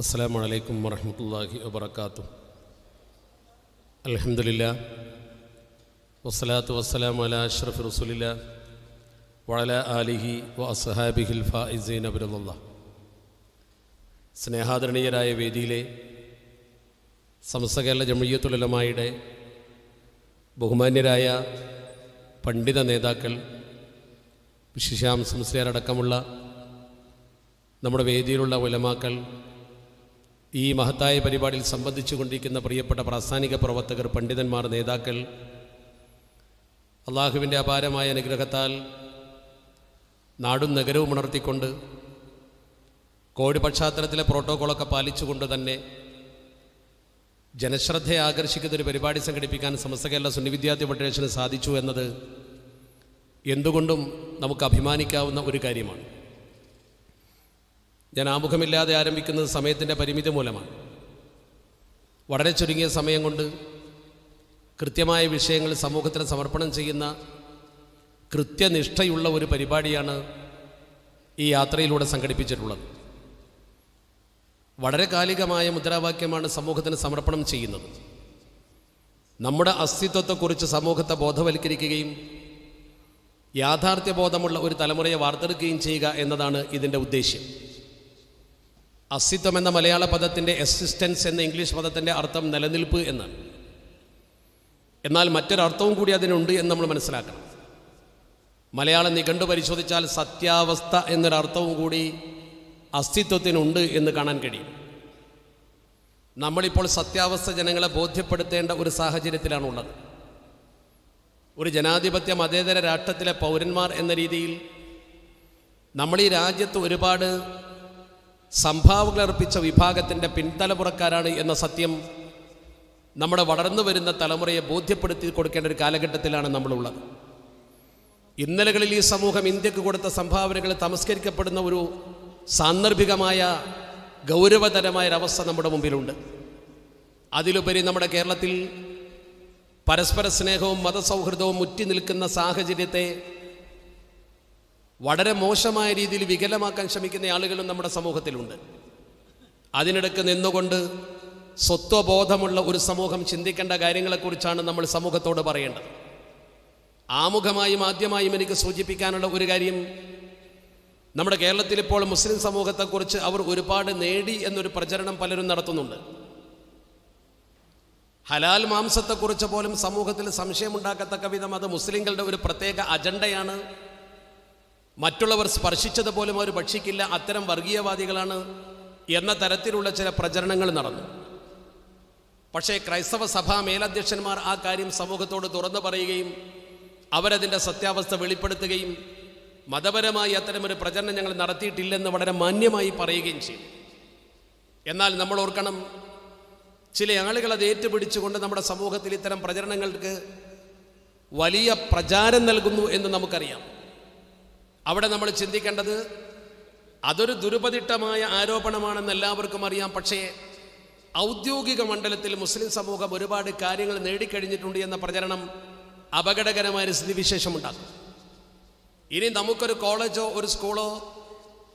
അസ്സലാമു അലൈക്കും വറഹ്മത്തുള്ളാഹി വബറകാതുഹു. അൽഹംദുലില്ലാ വസ്സലാത്തു വസ്സലാമു അലാ അഷ്റഫി റസൂലില്ലാ വഅലാ ആലിഹി വഅസ്ഹാബിഹിൽ ഫായിസീന ബിറളില്ലാഹ്. സ്നേഹാദരണീയരായ വേദിയിലെ സമസ്ത കേരള ജംഇയ്യത്തുൽ ഉലമായുടെ ബഹുമാന്യരായ പണ്ഡിത നേതാക്കൾ, വിശിഷ്യാം മുസ്ലിയാരടക്കമുള്ള നമ്മുടെ വേദിയിലുള്ള ഉലമാക്കൾ, ഈ മഹത്തായ പരിപാടിയിൽ സംബന്ധിച്ചു കൊണ്ടിരിക്കുന്ന പ്രിയപ്പെട്ട പ്രാസ്ഥാനിക പ്രവർത്തകർ, പണ്ഡിതന്മാർ, നേതാക്കൾ, അള്ളാഹുവിൻ്റെ അപാരമായ അനുഗ്രഹത്താൽ നാടും നഗരവും ഉണർത്തിക്കൊണ്ട് കോവിഡ് പശ്ചാത്തലത്തിലെ പ്രോട്ടോക്കോളൊക്കെ പാലിച്ചുകൊണ്ട് തന്നെ ജനശ്രദ്ധയെ ആകർഷിക്കുന്നൊരു പരിപാടി സംഘടിപ്പിക്കാൻ സമസ്ത കേരള സുന്നി വിദ്യാർത്ഥി ഫെഡറേഷന് സാധിച്ചു എന്നത് എന്തുകൊണ്ടും നമുക്ക് അഭിമാനിക്കാവുന്ന ഒരു കാര്യമാണ്. ഞാൻ ആമുഖമില്ലാതെ ആരംഭിക്കുന്നത് സമയത്തിൻ്റെ പരിമിതി മൂലമാണ്. വളരെ ചുരുങ്ങിയ സമയം കൊണ്ട് കൃത്യമായ വിഷയങ്ങൾ സമൂഹത്തിന് സമർപ്പണം ചെയ്യുന്ന കൃത്യനിഷ്ഠയുള്ള ഒരു പരിപാടിയാണ് ഈ യാത്രയിലൂടെ സംഘടിപ്പിച്ചിട്ടുള്ളത്. വളരെ കാലികമായ മുദ്രാവാക്യമാണ് സമൂഹത്തിന് സമർപ്പണം ചെയ്യുന്നത്. നമ്മുടെ അസ്തിത്വത്തെക്കുറിച്ച് സമൂഹത്തെ ബോധവൽക്കരിക്കുകയും യാഥാർത്ഥ്യബോധമുള്ള ഒരു തലമുറയെ വാർത്തെടുക്കുകയും ചെയ്യുക എന്നതാണ് ഇതിൻ്റെ ഉദ്ദേശ്യം. അസ്തിത്വം എന്ന മലയാള പദത്തിൻ്റെ എക്സിസ്റ്റൻസ് എന്ന ഇംഗ്ലീഷ് പദത്തിൻ്റെ അർത്ഥം നിലനിൽപ്പ് എന്നാണ്. എന്നാൽ മറ്റൊരർത്ഥവും കൂടി അതിനുണ്ട് എന്ന് നമ്മൾ മനസ്സിലാക്കണം. മലയാളം നിഘണ്ടു പരിശോധിച്ചാൽ സത്യാവസ്ഥ എന്നൊരർത്ഥവും കൂടി അസ്തിത്വത്തിനുണ്ട് എന്ന് കാണാൻ കഴിയും. നമ്മളിപ്പോൾ സത്യാവസ്ഥ ജനങ്ങളെ ബോധ്യപ്പെടുത്തേണ്ട ഒരു സാഹചര്യത്തിലാണുള്ളത്. ഒരു ജനാധിപത്യ മതേതര രാഷ്ട്രത്തിലെ പൗരന്മാർ എന്ന രീതിയിൽ നമ്മൾ ഈ രാജ്യത്ത് ഒരുപാട് സംഭാവനകൾ അർപ്പിച്ച വിഭാഗത്തിൻ്റെ പിൻതലമുറക്കാരാണ് എന്ന സത്യം നമ്മുടെ വളർന്നു വരുന്ന തലമുറയെ ബോധ്യപ്പെടുത്തി കൊടുക്കേണ്ട ഒരു കാലഘട്ടത്തിലാണ് നമ്മളുള്ളത്. ഇന്നലകളിൽ ഈ സമൂഹം ഇന്ത്യക്ക് കൊടുത്ത സംഭാവനകൾ തമസ്കരിക്കപ്പെടുന്ന ഒരു സാന്ദർഭികമായ ഗൗരവതരമായൊരവസ്ഥ നമ്മുടെ മുമ്പിലുണ്ട്. അതിലുപരി നമ്മുടെ കേരളത്തിൽ പരസ്പര സ്നേഹവും മതസൗഹൃദവും മുറ്റി നിൽക്കുന്ന സാഹചര്യത്തെ വളരെ മോശമായ രീതിയിൽ വികലമാക്കാൻ ശ്രമിക്കുന്ന ആളുകളും നമ്മുടെ സമൂഹത്തിലുണ്ട്. അതിനിടയ്ക്ക് നിന്നുകൊണ്ട് സ്വത്വബോധമുള്ള ഒരു സമൂഹം ചിന്തിക്കേണ്ട കാര്യങ്ങളെക്കുറിച്ചാണ് നമ്മൾ സമൂഹത്തോട് പറയേണ്ടത്. ആമുഖമായും ആദ്യമായും എനിക്ക് സൂചിപ്പിക്കാനുള്ള ഒരു കാര്യം, നമ്മുടെ കേരളത്തിൽ ഇപ്പോൾ മുസ്ലിം സമൂഹത്തെക്കുറിച്ച് അവർ ഒരുപാട് നേടി എന്നൊരു പ്രചരണം പലരും നടത്തുന്നുണ്ട്. ഹലാൽ മാംസത്തെക്കുറിച്ച് പോലും സമൂഹത്തിൽ സംശയമുണ്ടാക്കത്തക്ക വിധം അത് മുസ്ലിങ്ങളുടെ ഒരു പ്രത്യേക അജണ്ടയാണ്, മറ്റുള്ളവർ സ്പർശിച്ചതുപോലും അവർ ഭക്ഷിക്കില്ല, അത്തരം വർഗീയവാദികളാണ് എന്ന തരത്തിലുള്ള ചില പ്രചരണങ്ങൾ നടന്നു. പക്ഷേ ക്രൈസ്തവ സഭാ മേലധ്യക്ഷന്മാർ ആ കാര്യം സമൂഹത്തോട് തുറന്നു പറയുകയും അവരതിൻ്റെ സത്യാവസ്ഥ വെളിപ്പെടുത്തുകയും മതപരമായി അത്തരമൊരു പ്രചരണം ഞങ്ങൾ നടത്തിയിട്ടില്ലെന്ന് വളരെ മാന്യമായി പറയുകയും ചെയ്യും. എന്നാൽ നമ്മൾ ഓർക്കണം, ചില ആളുകൾ അത് ഏറ്റുപിടിച്ചുകൊണ്ട് നമ്മുടെ സമൂഹത്തിൽ ഇത്തരം പ്രചരണങ്ങൾക്ക് വലിയ പ്രചാരം നൽകുന്നു എന്ന് നമുക്കറിയാം. അവിടെ നമ്മൾ ചിന്തിക്കേണ്ടത്, അതൊരു ദുരുപദിഷ്ടമായ ആരോപണമാണെന്ന് എല്ലാവർക്കും അറിയാം. പക്ഷേ ഔദ്യോഗിക മണ്ഡലത്തിൽ മുസ്ലിം സമൂഹം ഒരുപാട് കാര്യങ്ങൾ നേടിക്കഴിഞ്ഞിട്ടുണ്ട് എന്ന പ്രചരണം അപകടകരമായ സ്ഥിതിവിശേഷമുണ്ടാകും. ഇനി നമുക്കൊരു കോളേജോ ഒരു സ്കൂളോ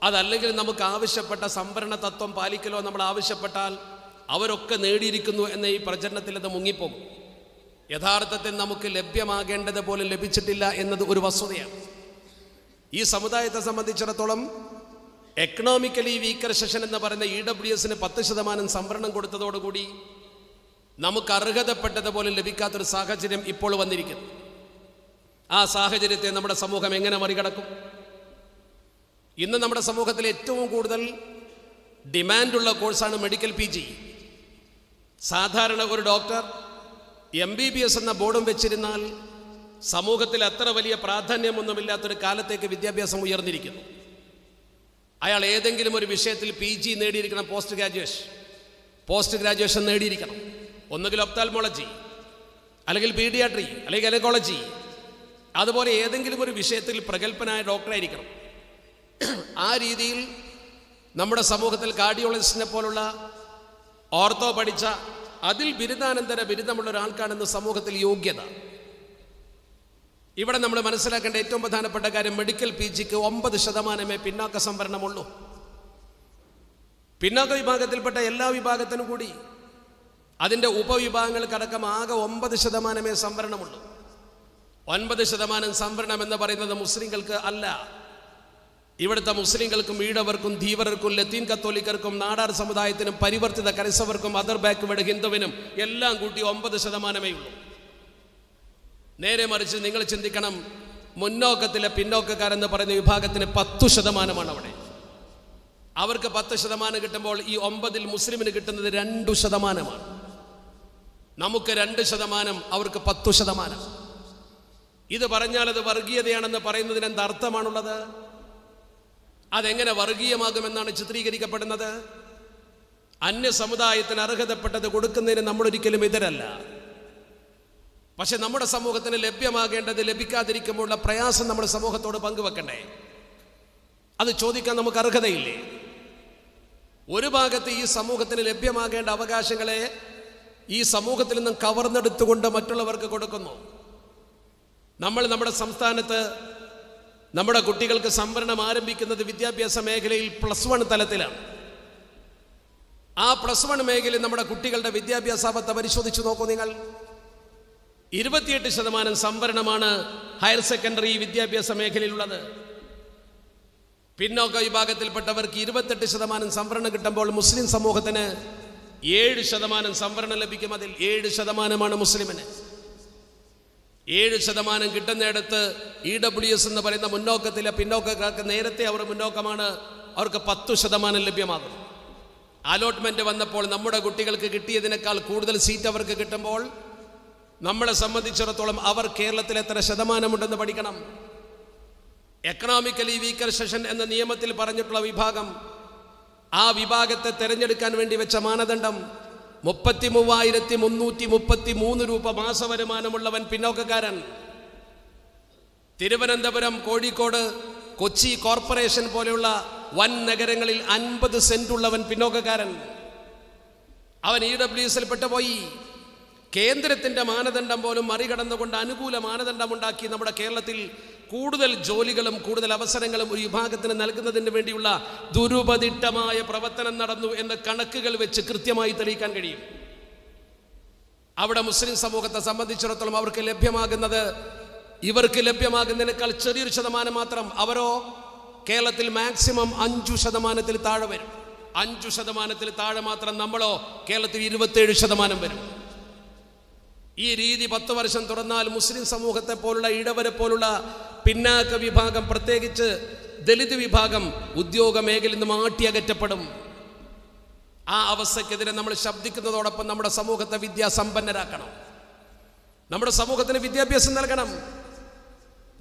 അതല്ലെങ്കിൽ നമുക്ക് ആവശ്യപ്പെട്ട സംവരണ തത്വം പാലിക്കലോ നമ്മൾ ആവശ്യപ്പെട്ടാൽ അവരൊക്കെ നേടിയിരിക്കുന്നു എന്ന ഈ പ്രചരണത്തിൽ അത് മുങ്ങിപ്പോകും. യഥാർത്ഥത്തിൽ നമുക്ക് ലഭ്യമാകേണ്ടത് പോലും ലഭിച്ചിട്ടില്ല എന്നത് ഒരു വസ്തുതയാണ്. ഈ സമുദായത്തെ സംബന്ധിച്ചിടത്തോളം എക്കണോമിക്കലി വീക്കർ സെഷൻ എന്ന് പറയുന്ന EWS 10% സംവരണം കൊടുത്തതോടുകൂടി നമുക്ക് അർഹതപ്പെട്ടതുപോലെ ലഭിക്കാത്തൊരു സാഹചര്യം ഇപ്പോൾ വന്നിരിക്കുന്നു. ആ സാഹചര്യത്തെ നമ്മുടെ സമൂഹം എങ്ങനെ മറികടക്കും? ഇന്ന് നമ്മുടെ സമൂഹത്തിൽ ഏറ്റവും കൂടുതൽ ഡിമാൻഡുള്ള കോഴ്സാണ് മെഡിക്കൽ PG. സാധാരണ ഒരു ഡോക്ടർ MBBS എന്ന ബോർഡും വെച്ചിരുന്നാൽ സമൂഹത്തിൽ അത്ര വലിയ പ്രാധാന്യമൊന്നുമില്ലാത്തൊരു കാലത്തേക്ക് വിദ്യാഭ്യാസം ഉയർന്നിരിക്കുന്നു. അയാൾ ഏതെങ്കിലും ഒരു വിഷയത്തിൽ PG നേടിയിരിക്കണം, പോസ്റ്റ് ഗ്രാജുവേഷൻ നേടിയിരിക്കണം. ഒന്നുകിൽ ഒപ്താൽമോളജി, അല്ലെങ്കിൽ പീഡിയാട്രി, അല്ലെങ്കിൽ ഗൈനക്കോളജി, അതുപോലെ ഏതെങ്കിലും ഒരു വിഷയത്തിൽ പ്രഗത്ഭനായ ഡോക്ടറായിരിക്കണം. ആ രീതിയിൽ നമ്മുടെ സമൂഹത്തിൽ കാർഡിയോളജിസ്റ്റിനെ പോലുള്ള ഓർത്തോ പഠിച്ച അതിൽ ബിരുദാനന്തര ബിരുദമുള്ള ഒരാൾക്കാണെന്ന് സമൂഹത്തിൽ യോഗ്യത. ഇവിടെ നമ്മൾ മനസ്സിലാക്കേണ്ട ഏറ്റവും പ്രധാനപ്പെട്ട കാര്യം, മെഡിക്കൽ PGക്ക് 9% പിന്നാക്ക സംവരണമുള്ളൂ. പിന്നാക്ക വിഭാഗത്തിൽപ്പെട്ട എല്ലാ വിഭാഗത്തിനും കൂടി അതിൻ്റെ ഉപവിഭാഗങ്ങൾക്കടക്കം ആകെ 9% സംവരണമുള്ളൂ. 9% സംവരണം എന്ന് പറയുന്നത് മുസ്ലിങ്ങൾക്ക് അല്ല. ഇവിടുത്തെ മുസ്ലിങ്ങൾക്കും ഈഴവർക്കും ധീവരർക്കും ലത്തീൻ കത്തോലിക്കർക്കും നാടാർ സമുദായത്തിനും പരിവർത്തിത ക്രൈസ്തവർക്കും അതർ ബാക്ക്വേർഡ് ഹിന്ദുവിനും എല്ലാം കൂട്ടി 9% ഉള്ളൂ. നേരെ മറിച്ച് നിങ്ങൾ ചിന്തിക്കണം, മുന്നോക്കത്തിലെ പിന്നോക്കക്കാരെന്ന് പറയുന്ന വിഭാഗത്തിന് 10% അവിടെ. അവർക്ക് 10% കിട്ടുമ്പോൾ ഈ 9-ൽ മുസ്ലിമിന് കിട്ടുന്നത് 2%. നമുക്ക് 2%, അവർക്ക് 10%. ഇത് പറഞ്ഞാൽ അത് വർഗീയതയാണെന്ന് പറയുന്നതിന് എന്ത് അർത്ഥമാണുള്ളത്? അതെങ്ങനെ വർഗീയമാകുമെന്നാണ് ചിത്രീകരിക്കപ്പെടുന്നത്? അന്യ സമുദായത്തിന് അർഹതപ്പെട്ടത് കൊടുക്കുന്നതിന് നമ്മളൊരിക്കലും എതിരല്ല. പക്ഷെ നമ്മുടെ സമൂഹത്തിന് ലഭ്യമാകേണ്ടത് ലഭിക്കാതിരിക്കുമ്പോഴുള്ള പ്രയാസം നമ്മുടെ സമൂഹത്തോട് പങ്കുവെക്കണ്ടേ? അത് ചോദിക്കാൻ നമുക്ക് അർഹതയില്ലേ? ഒരു ഭാഗത്ത് ഈ സമൂഹത്തിന് ലഭ്യമാകേണ്ട അവകാശങ്ങളെ ഈ സമൂഹത്തിൽ നിന്നും കവർന്നെടുത്തുകൊണ്ട് മറ്റുള്ളവർക്ക് കൊടുക്കുന്നു. നമ്മൾ നമ്മുടെ സംസ്ഥാനത്ത് നമ്മുടെ കുട്ടികൾക്ക് സംവരണം ആരംഭിക്കുന്നത് വിദ്യാഭ്യാസ മേഖലയിൽ +1 തലത്തിലാണ്. ആ +1 മേഖലയിൽ നമ്മുടെ കുട്ടികളുടെ വിദ്യാഭ്യാസാവസ്ഥ പരിശോധിച്ചു നോക്കൂ നിങ്ങൾ. 28% സംവരണമാണ് ഹയർ സെക്കൻഡറി വിദ്യാഭ്യാസ മേഖലയിലുള്ളത്. പിന്നോക്ക വിഭാഗത്തിൽപ്പെട്ടവർക്ക് 28% സംവരണം കിട്ടുമ്പോൾ മുസ്ലിം സമൂഹത്തിന് 7% സംവരണം ലഭിക്കും. അതിൽ 7% മുസ്ലിമിന്. 7% കിട്ടുന്നിടത്ത് EWS എന്ന് പറയുന്ന മുന്നോക്കത്തിലെ പിന്നോക്കക്കാർക്ക് നേരത്തെ അവർ മുന്നോക്കമാണ്, അവർക്ക് 10% ലഭ്യമാകും. അലോട്ട്മെന്റ് വന്നപ്പോൾ നമ്മുടെ കുട്ടികൾക്ക് കിട്ടിയതിനേക്കാൾ കൂടുതൽ സീറ്റ് അവർക്ക് കിട്ടുമ്പോൾ നമ്മളെ സംബന്ധിച്ചിടത്തോളം അവർ കേരളത്തിൽ എത്ര ശതമാനമുണ്ടെന്ന് പഠിക്കണം. എക്കണോമിക്കലി വീക്കർ സെഷൻ എന്ന നിയമത്തിൽ പറഞ്ഞിട്ടുള്ള വിഭാഗം, ആ വിഭാഗത്തെ തെരഞ്ഞെടുക്കാൻ വേണ്ടി വെച്ച മാനദണ്ഡം 33,333 രൂപ മാസവരുമാനമുള്ളവൻ പിന്നോക്കക്കാരൻ. തിരുവനന്തപുരം, കോഴിക്കോട്, കൊച്ചി കോർപ്പറേഷൻ പോലെയുള്ള വൻ നഗരങ്ങളിൽ 50 സെന്റ് ഉള്ളവൻ പിന്നോക്കക്കാരൻ. അവൻ EWSൽ പെട്ടുപോയി. കേന്ദ്രത്തിന്റെ മാനദണ്ഡം പോലും മറികടന്നുകൊണ്ട് അനുകൂല മാനദണ്ഡമുണ്ടാക്കി നമ്മുടെ കേരളത്തിൽ കൂടുതൽ ജോലികളും കൂടുതൽ അവസരങ്ങളും ഒരു വിഭാഗത്തിന് നൽകുന്നതിന് വേണ്ടിയുള്ള ദുരുപദിഷ്ടമായ പ്രവർത്തനം നടന്നു എന്ന് കണക്കുകൾ വെച്ച് കൃത്യമായി തെളിയിക്കാൻ കഴിയും. അവിടെ മുസ്ലിം സമൂഹത്തെ സംബന്ധിച്ചിടത്തോളം അവർക്ക് ലഭ്യമാകുന്നത് ഇവർക്ക് ലഭ്യമാകുന്നതിനേക്കാൾ ചെറിയൊരു ശതമാനം മാത്രം. അവരോ കേരളത്തിൽ മാക്സിമം 5% താഴെ വരും. 5% താഴെ മാത്രം. നമ്മളോ കേരളത്തിൽ 27% വരും. ഈ രീതി 10 വർഷം തുടർന്നാൽ മുസ്ലിം സമൂഹത്തെ പോലുള്ള ഇടവരെ പോലുള്ള പിന്നാക്ക വിഭാഗം, പ്രത്യേകിച്ച് ദലിത് വിഭാഗം ഉദ്യോഗ മേഖലയിൽ നിന്ന് മാറ്റിയകറ്റപ്പെടും. ആ അവസ്ഥക്കെതിരെ നമ്മൾ ശബ്ദിക്കുന്നതോടൊപ്പം നമ്മുടെ സമൂഹത്തെ വിദ്യാസമ്പന്നരാക്കണം. നമ്മുടെ സമൂഹത്തിന് വിദ്യാഭ്യാസം നൽകണം.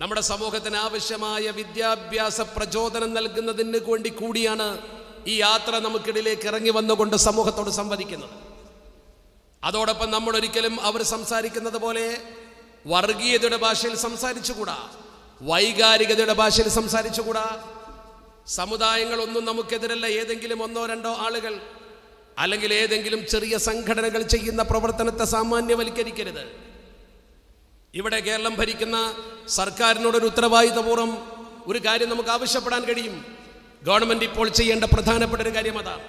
നമ്മുടെ സമൂഹത്തിന് ആവശ്യമായ വിദ്യാഭ്യാസ പ്രചോദനം നൽകുന്നതിന് വേണ്ടി കൂടിയാണ് ഈ യാത്ര നമുക്കിടയിലേക്ക് ഇറങ്ങി വന്നുകൊണ്ട് സമൂഹത്തോട് സംവദിക്കുന്നത്. അതോടൊപ്പം നമ്മൾ ഒരിക്കലും അവർ സംസാരിക്കുന്നത് പോലെ വർഗീയതയുടെ ഭാഷയിൽ സംസാരിച്ചുകൂടാ, വൈകാരികതയുടെ ഭാഷയിൽ സംസാരിച്ചുകൂടാ. സമുദായങ്ങളൊന്നും നമുക്കെതിരല്ല. ഏതെങ്കിലും 1-2 ആളുകൾ അല്ലെങ്കിൽ ഏതെങ്കിലും ചെറിയ സംഘടനകൾ ചെയ്യുന്ന പ്രവർത്തനത്തെ സാമാന്യവൽക്കരിക്കരുത്. ഇവിടെ കേരളം ഭരിക്കുന്ന സർക്കാരിനോടൊരു ഉത്തരവാദിത്തപൂർവ്വം ഒരു കാര്യം നമുക്ക് ആവശ്യപ്പെടാൻ കഴിയും. ഗവൺമെന്റ് ഇപ്പോൾ ചെയ്യേണ്ട പ്രധാനപ്പെട്ട ഒരു കാര്യം അതാണ്.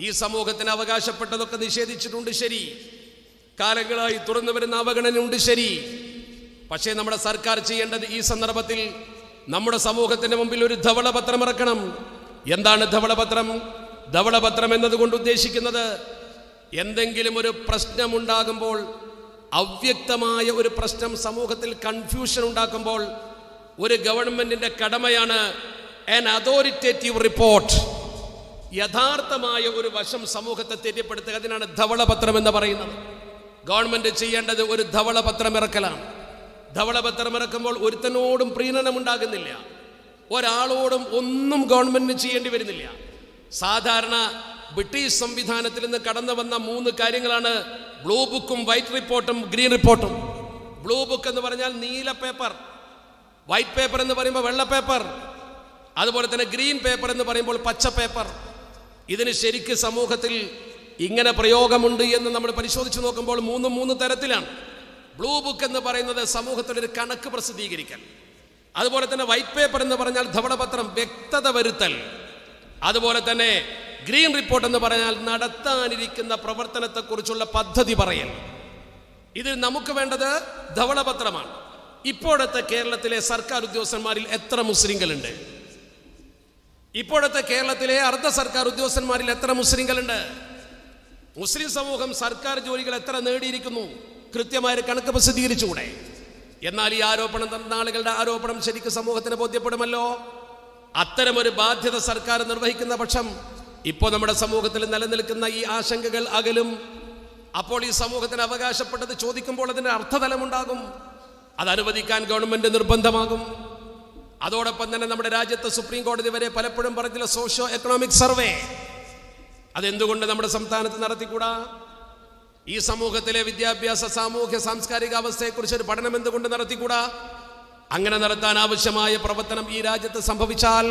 ഈ സമൂഹത്തിന് അവകാശപ്പെട്ടതൊക്കെ നിഷേധിച്ചിട്ടുണ്ട്, ശരി. കാലങ്ങളായി തുറന്നു വരുന്ന അവഗണനയുണ്ട്, ശരി. പക്ഷേ നമ്മുടെ സർക്കാർ ചെയ്യേണ്ടത് ഈ സന്ദർഭത്തിൽ നമ്മുടെ സമൂഹത്തിന്റെ മുമ്പിൽ ഒരു ധവളപത്രം ഇറക്കണം. എന്താണ് ധവളപത്രം? ധവളപത്രം എന്നതുകൊണ്ട് ഉദ്ദേശിക്കുന്നത് എന്തെങ്കിലും ഒരു പ്രശ്നമുണ്ടാകുമ്പോൾ, അവ്യക്തമായ ഒരു പ്രശ്നം സമൂഹത്തിൽ കൺഫ്യൂഷൻ ഉണ്ടാക്കുമ്പോൾ ഒരു ഗവൺമെന്റിന്റെ കടമയാണ് an authoritative report, യഥാർത്ഥമായ ഒരു വശം സമൂഹത്തെ തെര്യപ്പെടുത്തുക. അതിനാണ് ധവളപത്രം എന്ന് പറയുന്നത്. ഗവൺമെന്റ് ചെയ്യേണ്ടത് ഒരു ധവളപത്രം ഇറക്കലാണ്. ധവളപത്രം ഇറക്കുമ്പോൾ ഒരുത്തനോടും പ്രീണനം ഉണ്ടാകുന്നില്ല, ഒരാളോടും ഒന്നും ഗവൺമെന്റിന് ചെയ്യേണ്ടി വരുന്നില്ല. സാധാരണ ബ്രിട്ടീഷ് സംവിധാനത്തിൽ നിന്ന് കടന്നു വന്ന 3 കാര്യങ്ങളാണ് ബ്ലൂ ബുക്കും വൈറ്റ് റിപ്പോർട്ടും ഗ്രീൻ റിപ്പോർട്ടും. ബ്ലൂ ബുക്ക് എന്ന് പറഞ്ഞാൽ നീല പേപ്പർ, വൈറ്റ് പേപ്പർ എന്ന് പറയുമ്പോൾ വെള്ള പേപ്പർ, അതുപോലെ തന്നെ ഗ്രീൻ പേപ്പർ എന്ന് പറയുമ്പോൾ പച്ച പേപ്പർ. ഇതിന് ശരിക്ക് സമൂഹത്തിൽ ഇങ്ങനെ പ്രയോഗമുണ്ട് എന്ന് നമ്മൾ പരിശോധിച്ച് നോക്കുമ്പോൾ 3 തരത്തിലാണ്. ബ്ലൂ ബുക്ക് എന്ന് പറയുന്നത് സമൂഹത്തിലൊരു കണക്ക് പ്രസിദ്ധീകരിക്കൽ. അതുപോലെ തന്നെ വൈറ്റ് പേപ്പർ എന്ന് പറഞ്ഞാൽ ധവളപത്രം, വ്യക്തത വരുത്തൽ. അതുപോലെ തന്നെ ഗ്രീൻ റിപ്പോർട്ട് എന്ന് പറഞ്ഞാൽ നടത്താനിരിക്കുന്ന പ്രവർത്തനത്തെക്കുറിച്ചുള്ള പദ്ധതി പറയൽ. ഇതിൽ നമുക്ക് വേണ്ടത് ധവളപത്രമാണ്. ഇപ്പോഴത്തെ കേരളത്തിലെ സർക്കാർ ഉദ്യോഗസ്ഥന്മാരിൽ എത്ര മുസ്ലിങ്ങളുണ്ട്? ഇപ്പോഴത്തെ കേരളത്തിലെ അർദ്ധ സർക്കാർ ഉദ്യോഗസ്ഥന്മാരിൽ എത്ര മുസ്ലിങ്ങളുണ്ട്? മുസ്ലിം സമൂഹം സർക്കാർ ജോലികൾ എത്ര നേടിയിരിക്കുന്നു? കൃത്യമായ കണക്ക് പ്രസിദ്ധീകരിച്ചുകൂടെ? എന്നാൽ ഈ ആരോപണം തന്ന ആളുകളുടെ ആരോപണം ശരിക്കും സമൂഹത്തിന് ബോധ്യപ്പെടുമല്ലോ. അത്തരമൊരു ബാധ്യത സർക്കാർ നിർവഹിക്കുന്ന പക്ഷം ഇപ്പോൾ നമ്മുടെ സമൂഹത്തിൽ നിലനിൽക്കുന്ന ഈ ആശങ്കകൾ അകലും. അപ്പോൾ ഈ സമൂഹത്തിന് അവകാശപ്പെട്ടത് ചോദിക്കുമ്പോൾ അതിൻ്റെ അർത്ഥതലമുണ്ടാകും. അത് അനുവദിക്കാൻ ഗവൺമെന്റ് നിർബന്ധമാകും. അതോടൊപ്പം തന്നെ നമ്മുടെ രാജ്യത്ത് സുപ്രീം കോടതി വരെ പലപ്പോഴും പറഞ്ഞില്ല സോഷ്യോ എക്കണോമിക് സർവേ. അതെന്തുകൊണ്ട് നമ്മുടെ സംസ്ഥാനത്ത് നടത്തിക്കൂടാ? ഈ സമൂഹത്തിലെ വിദ്യാഭ്യാസ സാമൂഹ്യ സാംസ്കാരിക അവസ്ഥയെക്കുറിച്ച് ഒരു പഠനം എന്തുകൊണ്ട് നടത്തിക്കൂടാ? അങ്ങനെ നടത്താൻ ആവശ്യമായ പ്രവർത്തനം ഈ രാജ്യത്ത് സംഭവിച്ചാൽ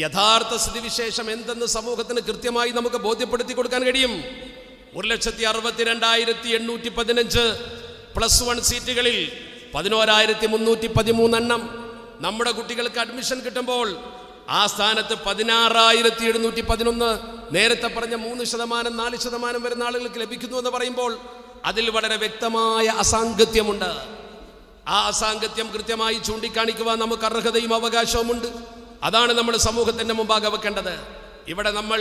യഥാർത്ഥ സ്ഥിതിവിശേഷം എന്തെന്ന് സമൂഹത്തിന് കൃത്യമായി നമുക്ക് ബോധ്യപ്പെടുത്തി കൊടുക്കാൻ കഴിയും. 1,62,815 +1 സീറ്റുകളിൽ 11,313 എണ്ണം നമ്മുടെ കുട്ടികൾക്ക് അഡ്മിഷൻ കിട്ടുമ്പോൾ ആ സ്ഥാനത്ത് 16,711 നേരത്തെ പറഞ്ഞ 3%, 4% വരുന്ന ആളുകൾക്ക് ലഭിക്കുന്നു എന്ന് പറയുമ്പോൾ അതിൽ വളരെ വ്യക്തമായ അസാംഗത്യമുണ്ട്. ആ അസാംഗത്യം കൃത്യമായി ചൂണ്ടിക്കാണിക്കുവാൻ നമുക്ക് അർഹതയും അവകാശവുമുണ്ട്. അതാണ് നമ്മൾ സമൂഹത്തിന്റെ മുമ്പാകെ വെക്കേണ്ടത്. ഇവിടെ നമ്മൾ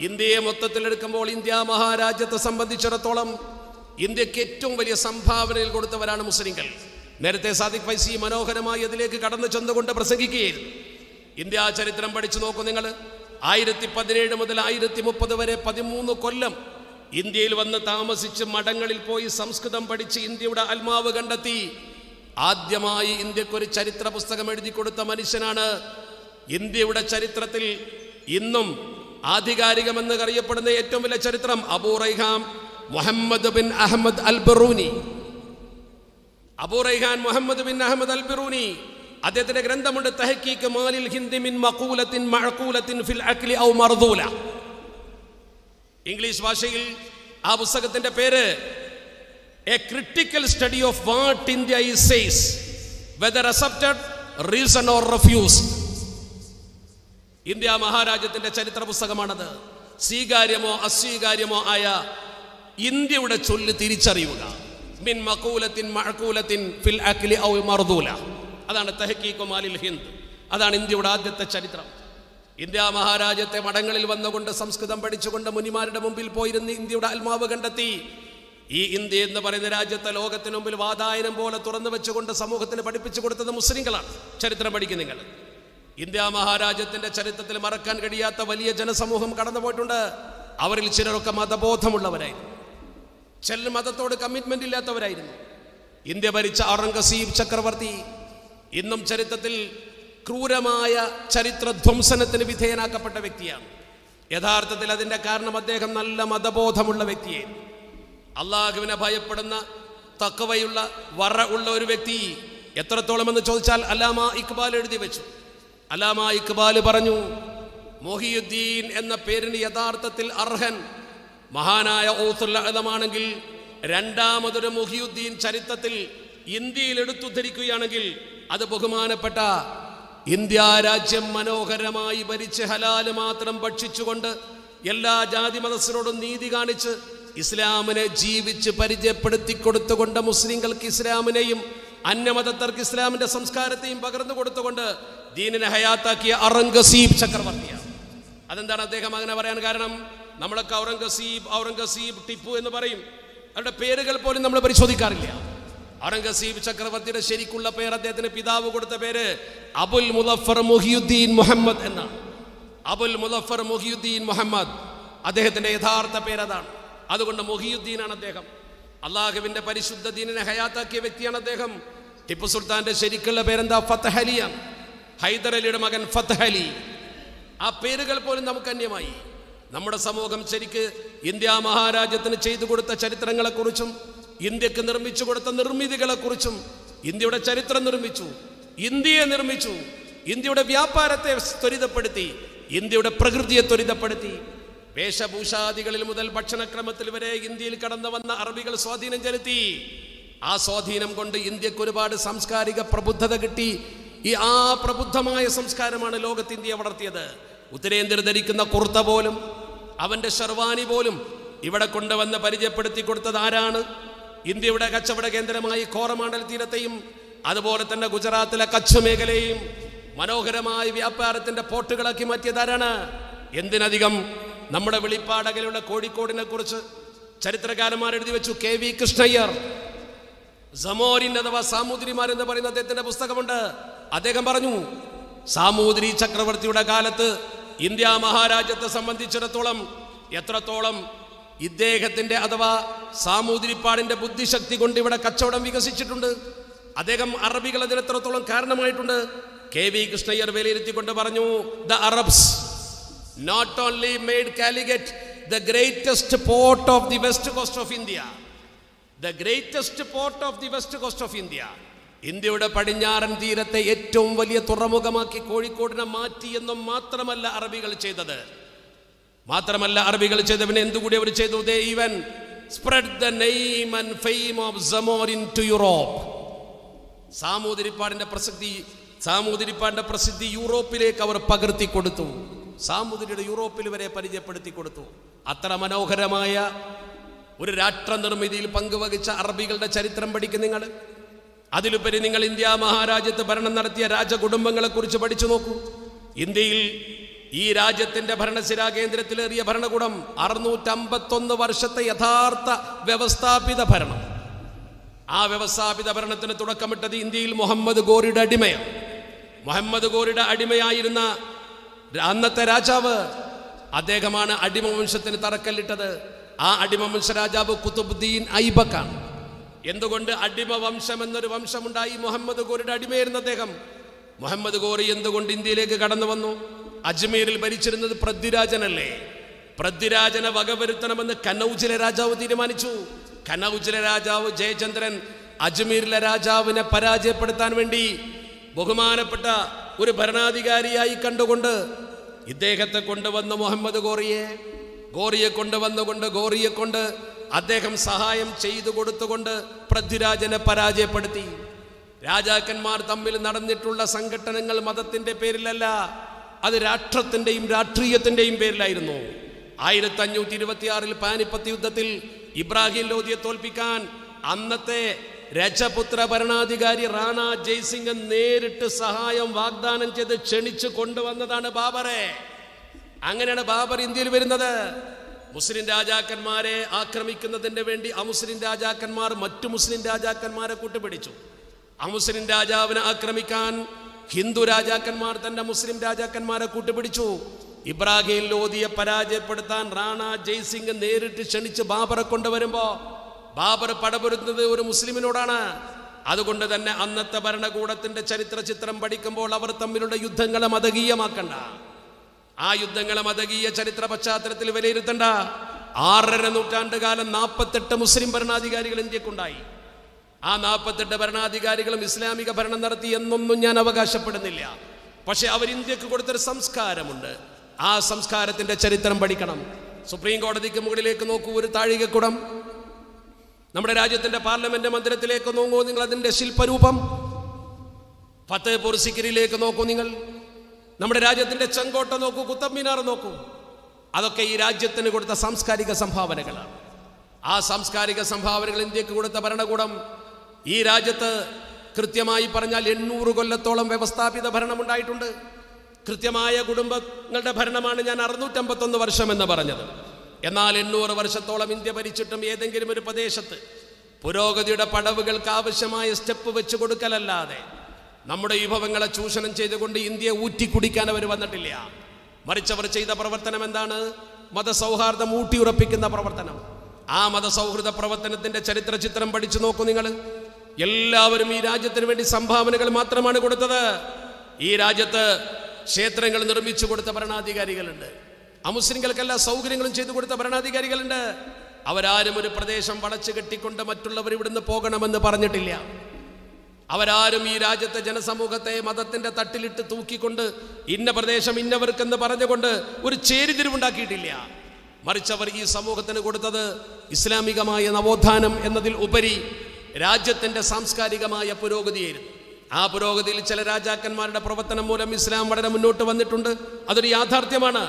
ഇന്ത്യയെ മൊത്തത്തിലെടുക്കുമ്പോൾ ഇന്ത്യ മഹാരാജ്യത്തെ സംബന്ധിച്ചിടത്തോളം ഇന്ത്യക്ക് ഏറ്റവും വലിയ സംഭാവനയിൽ കൊടുത്തവരാണ് മുസ്ലിങ്ങൾ. നേരത്തെ സാദിഖ് ഫൈസി മനോഹരമായി അതിലേക്ക് കടന്നു ചെന്നുകൊണ്ട് പ്രസംഗിക്കുകയായിരുന്നു. ഇന്ത്യ ചരിത്രം പഠിച്ചു നോക്കൂ നിങ്ങൾ. 1017 മുതൽ 1030 വരെ 13 കൊല്ലം ഇന്ത്യയിൽ വന്ന് താമസിച്ച് മഠങ്ങളിൽ പോയി സംസ്കൃതം പഠിച്ച് ഇന്ത്യയുടെ ആത്മാവ് കണ്ടെത്തി ആദ്യമായി ഇന്ത്യക്കൊരു ചരിത്ര പുസ്തകം എഴുതി കൊടുത്ത മനുഷ്യനാണ്. ഇന്ത്യയുടെ ചരിത്രത്തിൽ ഇന്നും ആധികാരികമെന്ന് അറിയപ്പെടുന്ന ഏറ്റവും വലിയ ചരിത്രം അബൂ റൈഹാൻ മുഹമ്മദ് ബിൻ അഹമ്മദ് അൽ ബിറൂനി. അബൂ റൈഹാൻ മുഹമ്മദ് ബിൻ അഹമ്മദ് അൽ ബിറൂനി അദ്ദേഹത്തിന്റെ ഗ്രന്ഥമുണ്ട് തഹ്കീഖ് മാലിൽ ഹിന്ദ് മിൻ മഖൂലത്തിൻ മഅഖൂലത്തിൻ ഫിൽ അക്ലി ഔ മർദൂല. ഇംഗ്ലീഷ് ഭാഷയിൽ ആ പുസ്തകത്തിന്റെ പേര് a critical study of what India is says whether accepted reason or refused. India മഹാരാജ്യത്തിന്റെ ചരിത്ര പുസ്തകമാണത്. സ്വീകാര്യമോ അസ്വീകാര്യമോ ആയ ഇന്ത്യയുടെ ചൊല്ല് തിരിച്ചറിയുക. മിൻ മഖൂലത്തിൻ മഅഖൂലത്തിൻ ഫിൽ അക്ലി ഔ മർദൂല. അതാണ് തഹ്കീഖ് മാലിൽ ഹിന്ദ്. അതാണ് ഇന്ത്യയുടെ ആദ്യത്തെ ചരിത്രം. ഇന്ത്യ മഹാരാജ്യത്തെ മഠങ്ങളിൽ വന്നുകൊണ്ട് സംസ്കൃതം പഠിച്ചുകൊണ്ട് മുനിമാരുടെ മുമ്പിൽ പോയിരുന്ന് ഇന്ത്യയുടെ ആത്മാവ് കണ്ടെത്തി. ഈ ഇന്ത്യ എന്ന് പറയുന്ന രാജ്യത്തെ ലോകത്തിന് മുമ്പിൽ വാതായനം പോലെ തുറന്നു വെച്ചുകൊണ്ട് സമൂഹത്തിന് പഠിപ്പിച്ചു കൊടുത്തത് മുസ്ലിങ്ങളാണ്. ചരിത്രം പഠിക്കും നിങ്ങൾ. ഇന്ത്യ മഹാരാജ്യത്തിന്റെ ചരിത്രത്തിൽ മറക്കാൻ കഴിയാത്ത വലിയ ജനസമൂഹം കടന്നുപോയിട്ടുണ്ട്. അവരിൽ ചിലരൊക്കെ മതബോധമുള്ളവരായിരുന്നു, ചിലർ മതത്തോട് കമ്മിറ്റ്മെന്റ് ഇല്ലാത്തവരായിരുന്നു. ഇന്ത്യ ഭരിച്ച ഔറംഗസീബ് ചക്രവർത്തി ഇന്നും ചരിത്രത്തിൽ ക്രൂരമായ ചരിത്രധ്വംസനത്തിന് വിധേയനാക്കപ്പെട്ട വ്യക്തിയാണ്. യഥാർത്ഥത്തിൽ അതിൻ്റെ കാരണം അദ്ദേഹം നല്ല മതബോധമുള്ള വ്യക്തിയായിരുന്നു. അള്ളാഹുവിനെ ഭയപ്പെടുന്ന തഖ്വയുള്ള വറ ഉള്ള ഒരു വ്യക്തി. എത്രത്തോളം എന്ന് ചോദിച്ചാൽ അല്ലാമ ഇക്ബാൽ എഴുതി വെച്ചു. അല്ലാമ ഇക്ബാൽ പറഞ്ഞു, മൊഹിയുദ്ദീൻ എന്ന പേരിന് യഥാർത്ഥത്തിൽ അർഹൻ മഹാനായ ഔസുൽ അഅ്ലമാണെങ്കിൽ രണ്ടാമതൊരു മൊഹിയുദ്ദീൻ ചരിത്രത്തിൽ ഇന്ത്യയിൽ എടുത്തുദ്ധരിക്കുകയാണെങ്കിൽ അത് ബഹുമാനപ്പെട്ട ഇന്ത്യ രാജ്യം മനോഹരമായി ഭരിച്ച് ഹലാല് മാത്രം ഭക്ഷിച്ചുകൊണ്ട് എല്ലാ ജാതി മതസ്ഥരോടും നീതി കാണിച്ച് ഇസ്ലാമിനെ ജീവിച്ച് പരിചയപ്പെടുത്തി കൊടുത്തുകൊണ്ട് മുസ്ലിങ്ങൾക്ക് ഇസ്ലാമിനെയും അന്യമതസ്ഥർക്ക് ഇസ്ലാമിന്റെ സംസ്കാരത്തെയും പകർന്നു കൊടുത്തുകൊണ്ട് ദീനിനെ ഹയാത്താക്കിയ ഔറംഗസീബ് ചക്രവർത്തിയാണ്. അതെന്താണ് അദ്ദേഹം അങ്ങനെ പറയാൻ കാരണം? നമ്മളൊക്കെ ഔറംഗസീബ് ടിപ്പു എന്ന് പറയും. അവരുടെ പേരുകൾ പോലും നമ്മൾ പരിശോധിക്കാറില്ല. ഔറംഗസീബ് ചക്രവർത്തിയുടെ ശരിക്കുള്ള പേര്, അദ്ദേഹത്തിന് പിതാവ് കൊടുത്ത പേര് അബുൽ മുളഫർ മുഹിയുദ്ദീൻ മുഹമ്മദ് എന്നാണ്. അബുൽ മുളഫർ മുഹിയുദ്ദീൻ മുഹമ്മദ് അദ്ദേഹത്തിന്റെ യഥാർത്ഥ പേരതാണ്. അതുകൊണ്ട് മുഹിയുദ്ദീനാണ് അദ്ദേഹം. അള്ളാഹുവിന്റെ പരിശുദ്ധ ദീനിനെ ഹയാത്താക്കിയ വ്യക്തിയാണ് അദ്ദേഹം. ടിപ്പു സുൽത്താന്റെ ശരിക്കുള്ള പേരെന്താ? ഫതഹ് അലിയാണ്. ഹൈദർ അലിയുടെ മകൻ ഫതഹ് അലി. ആ പേരുകൾ പോലും നമുക്ക് അന്യമായി. നമ്മുടെ സമൂഹം ശരിക്ക് ഇന്ത്യ മഹാരാജ്യത്തിന് ചെയ്തു കൊടുത്ത ചരിത്രങ്ങളെക്കുറിച്ചും ഇന്ത്യക്ക് നിർമ്മിച്ചു കൊടുത്ത നിർമ്മിതികളെക്കുറിച്ചും ഇന്ത്യയുടെ ചരിത്രം നിർമ്മിച്ചു, ഇന്ത്യയെ നിർമ്മിച്ചു, ഇന്ത്യയുടെ വ്യാപാരത്തെ ത്വരിതപ്പെടുത്തി, ഇന്ത്യയുടെ പ്രകൃതിയെ ത്വരിതപ്പെടുത്തി. വേഷഭൂഷാദികളിൽ മുതൽ ഭക്ഷണക്രമത്തിൽ വരെ ഇന്ത്യയിൽ കടന്നു വന്ന അറബികൾ സ്വാധീനം ചെലുത്തി. ആ സ്വാധീനം കൊണ്ട് ഇന്ത്യക്ക് ഒരുപാട് സാംസ്കാരിക പ്രബുദ്ധത കിട്ടി. ആ പ്രബുദ്ധമായ സംസ്കാരമാണ് ലോകത്ത് ഇന്ത്യയെ വളർത്തിയത്. ഉത്തരേന്ത്യർ ധരിക്കുന്ന കുർത്ത പോലും അവൻ്റെ ഷർവാനി പോലും ഇവിടെ കൊണ്ടുവന്ന് പരിചയപ്പെടുത്തി കൊടുത്തത് ആരാണ്? ഇന്ത്യയുടെ കച്ചവട കേന്ദ്രമായി കോറമാണ്ടൽ തീരത്തെയും അതുപോലെ തന്നെ ഗുജറാത്തിലെ കച്ച് മേഖലയെയും മനോഹരമായ വ്യാപാരത്തിന്റെ പോർട്ടുകളാക്കി മാറ്റിയതാരാണ്? എന്തിനധികം നമ്മുടെ വെളിപ്പാടകലുള്ള കോഴിക്കോടിനെ കുറിച്ച് ചരിത്രകാരന്മാർ എഴുതി വെച്ചു. KV കൃഷ്ണയ്യർ സമോരിൻ അഥവാ സാമൂതിരിമാർ എന്ന് പറയുന്ന അദ്ദേഹത്തിന്റെ പുസ്തകമുണ്ട്. അദ്ദേഹം പറഞ്ഞു, സാമൂതിരി ചക്രവർത്തിയുടെ കാലത്ത് ഇന്ത്യ മഹാരാജ്യത്തെ സംബന്ധിച്ചിടത്തോളം എത്രത്തോളം ഇദ്ദേഹത്തിന്റെ അഥവാ സാമൂതിരിപ്പാടിന്റെ ബുദ്ധിശക്തി കൊണ്ട് ഇവിടെ കച്ചവടം വികസിച്ചിട്ടുണ്ട്. അദ്ദേഹം അറബികൾ അതിന് എത്രത്തോളം കാരണമായിട്ടുണ്ട്. KV കൃഷ്ണയ്യർ വിലയിരുത്തിക്കൊണ്ട് പറഞ്ഞു, the Arabs not only made Calicut the greatest port of the west coast of India, the greatest port of the west coast of India, ഇന്ത്യയുടെ പടിഞ്ഞാറൻ തീരത്തെ ഏറ്റവും വലിയ തുറമുഖമാക്കി കോഴിക്കോടിനെ മാറ്റി എന്നും മാത്രമല്ല അറബികൾ ചെയ്തത്. പിന്നെ എന്തുകൂടി അവർ ചെയ്തു? they even spread the name and fame of Zamorin to Europe. സാമൂതിരിപ്പാടിന്റെ പ്രസിദ്ധി യൂറോപ്പിലേക്ക് അവർ പകർത്തി കൊടുത്തു. സാമൂതിരിയുടെ യൂറോപ്പിൽ വരെ പരിചയപ്പെടുത്തി കൊടുത്തു. അത്ര മനോഹരമായ ഒരു രാഷ്ട്ര നിർമ്മിതിയിൽ പങ്കുവഹിച്ച അറബികളുടെ ചരിത്രം പഠിക്കും നിങ്ങൾ. അതിലുപരി നിങ്ങൾ ഇന്ത്യ മഹാരാജ്യത്ത് ഭരണം നടത്തിയ രാജകുടുംബങ്ങളെ കുറിച്ച് പഠിച്ചു നോക്കൂ. ഇന്ത്യയിൽ ഈ രാജ്യത്തിന്റെ ഭരണസിരാ കേന്ദ്രത്തിലേറിയ ഭരണകൂടം 651 വർഷത്തെ യഥാർത്ഥ വ്യവസ്ഥാപിത ഭരണം. ആ വ്യവസ്ഥാപിത ഭരണത്തിന് തുടക്കമിട്ടത് ഇന്ത്യയിൽ മുഹമ്മദ് ഗോറിയുടെ അടിമയാണ്. മുഹമ്മദ് ഗോറിയുടെ അടിമയായിരുന്ന അന്നത്തെ രാജാവ് അദ്ദേഹമാണ് അടിമവംശത്തിന് തറക്കല്ലിട്ടത്. ആ അടിമവംശ രാജാവ് കുതുബുദ്ദീൻ ഐബക്കാണ്. എന്തുകൊണ്ട് അടിമവംശം എന്നൊരു വംശമുണ്ടായി? മുഹമ്മദ് ഗോറിയുടെ അടിമയായിരുന്ന അദ്ദേഹം. മുഹമ്മദ് ഗോറി എന്തുകൊണ്ട് ഇന്ത്യയിലേക്ക് കടന്നു വന്നു? അജ്മീരിൽ ഭരിച്ചിരുന്നത് പൃഥ്വിരാജനല്ലേ? പൃഥ്വിരാജനെ വകവരുത്തണമെന്ന് കനൗജിലെ രാജാവ് തീരുമാനിച്ചു. കനൗജിലെ രാജാവ് ജയചന്ദ്രൻ അജ്മീരിലെ രാജാവിനെ പരാജയപ്പെടുത്താൻ വേണ്ടി ബഹുമാനപ്പെട്ട ഒരു ഭരണാധികാരിയായി കണ്ടുകൊണ്ട് ഇദ്ദേഹത്തെ കൊണ്ടുവന്ന് മുഹമ്മദ് ഗോറിയെ കൊണ്ടുവന്നുകൊണ്ട് അദ്ദേഹം സഹായം ചെയ്തു കൊടുത്തുകൊണ്ട് പൃഥ്വിരാജനെ പരാജയപ്പെടുത്തി. രാജാക്കന്മാർ തമ്മിൽ നടന്നിട്ടുള്ള സംഘട്ടനങ്ങൾ മതത്തിന്റെ പേരിലല്ല, അത് രാഷ്ട്രത്തിന്റെയും രാഷ്ട്രീയത്തിന്റെയും പേരിലായിരുന്നു. 1526 പാനിപ്പത്ത് യുദ്ധത്തിൽ ഇബ്രാഹിം ലോധിയെ തോൽപ്പിക്കാൻ അന്നത്തെ രജപുത്ര ഭരണാധികാരി റാണ ജയ്സിംഗ് നേരിട്ട് സഹായം വാഗ്ദാനം ചെയ്ത് ക്ഷണിച്ചു കൊണ്ടുവന്നതാണ് ബാബറെ. അങ്ങനെയാണ് ബാബർ ഇന്ത്യയിൽ വരുന്നത്. മുസ്ലിം രാജാക്കന്മാരെ ആക്രമിക്കുന്നതിന് വേണ്ടി അമുസ്ലിം രാജാക്കന്മാർ മറ്റു മുസ്ലിം രാജാക്കന്മാരെ കൂട്ടുപിടിച്ചു. അമുസ്ലിം രാജാവിനെ ആക്രമിക്കാൻ ഹിന്ദു രാജാക്കന്മാർ തന്റെ മുസ്ലിം രാജാക്കന്മാരെ കൂട്ടുപിടിച്ചു. ഇബ്രാഹിം ലോധിയെ പരാജയപ്പെടുത്താൻ റാണ ജയ്സിംഗ് നേരിട്ട് ക്ഷണിച്ച് ബാബറെ കൊണ്ടുവരുമ്പോ ബാബർ പടപൊരുന്നത് ഒരു മുസ്ലിമിനോടാണ്. അതുകൊണ്ട് തന്നെ അന്നത്തെ ഭരണകൂടത്തിന്റെ ചരിത്ര ചിത്രം പഠിക്കുമ്പോൾ അവർ തമ്മിലുള്ള യുദ്ധങ്ങളെ മതകീയമാക്കണ്ട, ആ യുദ്ധങ്ങളെ മതകീയ ചരിത്ര പശ്ചാത്തലത്തിൽ വിലയിരുത്തണ്ട. 6.5 നൂറ്റാണ്ട് കാലം 48 മുസ്ലിം ഭരണാധികാരികൾ ഇന്ത്യക്കുണ്ടായി. ആ 48 ഭരണാധികാരികളും ഇസ്ലാമിക ഭരണം നടത്തി എന്നൊന്നും ഞാൻ അവകാശപ്പെടുന്നില്ല. പക്ഷെ അവർ ഇന്ത്യക്ക് കൊടുത്തൊരു സംസ്കാരമുണ്ട്. ആ സംസ്കാരത്തിന്റെ ചരിത്രം പഠിക്കണം. സുപ്രീം കോടതിക്ക് മുകളിലേക്ക് നോക്കൂ, ഒരു താഴികക്കുടം. നമ്മുടെ രാജ്യത്തിന്റെ പാർലമെന്റ് മന്ദിരത്തിലേക്ക് നോക്കൂ നിങ്ങൾ, അതിന്റെ ശില്പരൂപം. ഫത്തേപൂർ സിക്രിയിലേക്ക് നോക്കൂ നിങ്ങൾ, നമ്മുടെ രാജ്യത്തിന്റെ ചെങ്കോട്ട നോക്കൂ, കുത്തബ് മിനാർ നോക്കൂ. അതൊക്കെ ഈ രാജ്യത്തിന് കൊടുത്ത സാംസ്കാരിക സംഭാവനകളാണ്. ആ സാംസ്കാരിക സംഭാവനകൾ ഇന്ത്യക്ക് കൊടുത്ത ഭരണകൂടം ഈ രാജ്യത്ത് കൃത്യമായി പറഞ്ഞാൽ 800 കൊല്ലത്തോളം വ്യവസ്ഥാപിത ഭരണമുണ്ടായിട്ടുണ്ട്. കൃത്യമായ കുടുംബങ്ങളുടെ ഭരണമാണ് ഞാൻ 651 വർഷം എന്ന് പറഞ്ഞത്. എന്നാൽ 800 വർഷത്തോളം ഇന്ത്യ ഭരിച്ചിട്ടും ഏതെങ്കിലും ഒരു പ്രദേശത്ത് പുരോഗതിയുടെ പടവുകൾക്ക് ആവശ്യമായ സ്റ്റെപ്പ് വെച്ച് കൊടുക്കലല്ലാതെ നമ്മുടെ വിഭവങ്ങളെ ചൂഷണം ചെയ്തുകൊണ്ട് ഇന്ത്യയെ ഊറ്റിക്കുടിക്കാൻ അവർ വന്നിട്ടില്ല. മറിച്ച് അവർ ചെയ്ത പ്രവർത്തനം എന്താണ്? മതസൗഹാർദ്ദം ഊട്ടിയുറപ്പിക്കുന്ന പ്രവർത്തനം. ആ മതസൗഹൃദ പ്രവർത്തനത്തിന്റെ ചരിത്ര ചിത്രം പഠിച്ചു നോക്കൂ നിങ്ങൾ. എല്ലാവരും ഈ രാജ്യത്തിന് വേണ്ടി സംഭാവനകൾ മാത്രമാണ് കൊടുത്തത്. ഈ രാജ്യത്ത് ക്ഷേത്രങ്ങൾ നിർമ്മിച്ചു കൊടുത്ത ഭരണാധികാരികളുണ്ട്. അമുസ്ലിങ്ങൾക്കെല്ലാ സൗകര്യങ്ങളും ചെയ്തു കൊടുത്ത ഭരണാധികാരികളുണ്ട്. അവരാരും ഒരു പ്രദേശം വളച്ചു കെട്ടിക്കൊണ്ട് മറ്റുള്ളവർ ഇവിടുന്ന് പോകണമെന്ന് പറഞ്ഞിട്ടില്ല. അവരാരും ഈ രാജ്യത്തെ ജനസമൂഹത്തെ മതത്തിന്റെ തട്ടിലിട്ട് തൂക്കിക്കൊണ്ട് ഇന്ന പ്രദേശം ഇന്നവർക്കെന്ന് പറഞ്ഞുകൊണ്ട് ഒരു ചേരിതിരിവുണ്ടാക്കിയിട്ടില്ല. മറിച്ച് അവർ ഈ സമൂഹത്തിന് കൊടുത്തത് ഇസ്ലാമികമായ നവോത്ഥാനം എന്നതിൽ ഉപരി രാജ്യത്തിന്റെ സാംസ്കാരികമായ പുരോഗതിയായിരുന്നു. ആ പുരോഗതിയിൽ ചില രാജാക്കന്മാരുടെ പ്രവർത്തനം മൂലം ഇസ്ലാം വളരെ മുന്നോട്ട് വന്നിട്ടുണ്ട്, അതൊരു യാഥാർത്ഥ്യമാണ്.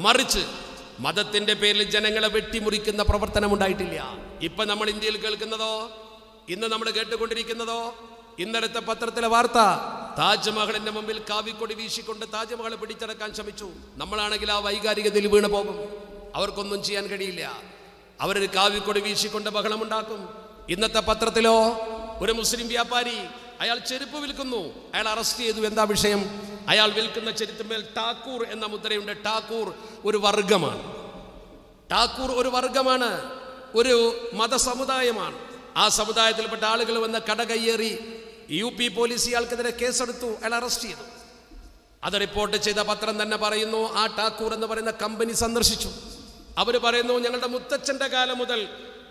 മറിച്ച് മതത്തിന്റെ പേരിൽ ജനങ്ങളെ വെട്ടിമുറിക്കുന്ന പ്രവർത്തനം ഉണ്ടായിട്ടില്ല. ഇപ്പൊ നമ്മൾ ഇന്ത്യയിൽ കേൾക്കുന്നതോ, ഇന്ന് നമ്മൾ കേട്ടുകൊണ്ടിരിക്കുന്നതോ, ഇന്നലത്തെ പത്രത്തിലെ വാർത്ത, താജ്മഹലിന്റെ മുമ്പിൽ കാവിക്കൊടി വീശിക്കൊണ്ട് താജ്മഹൽ പിടിച്ചടക്കാൻ ശ്രമിച്ചു. നമ്മളാണെങ്കിൽ ആ വൈകാരികതയിൽ വീണു പോകും. അവർക്കൊന്നും ചെയ്യാൻ കഴിയില്ല. അവരൊരു കാവിക്കൊടി വീശിക്കൊണ്ട് ബഹളമുണ്ടാക്കും. ഇന്നത്തെ പത്രത്തിലോ ഒരു മുസ്ലിം വ്യാപാരി, അയാൾ ചെരുപ്പ് വിൽക്കുന്നു, അയാൾ അറസ്റ്റ് ചെയ്തു. എന്താ വിഷയം? അയാൾ വിൽക്കുന്ന ചെരുപ്പിന്മേൽ ടാക്കൂർ എന്ന മുദ്രയുണ്ട്. ടാക്കൂർ ഒരു വർഗമാണ്. ടാക്കൂർ ഒരു വർഗമാണ്, ഒരു മതസമുദായമാണ്. ആ സമുദായത്തിൽപ്പെട്ട ആളുകൾ വന്ന് കട കയ്യേറി UP പോലീസ് ഇയാൾക്കെതിരെ കേസെടുത്തു, അയാൾ അറസ്റ്റ് ചെയ്തു. അത് റിപ്പോർട്ട് ചെയ്ത പത്രം തന്നെ പറയുന്നു, ആ ടാക്കൂർ എന്ന് പറയുന്ന കമ്പനി സന്ദർശിച്ചു. അവർ പറയുന്നു, ഞങ്ങളുടെ മുത്തച്ഛൻ്റെ കാലം മുതൽ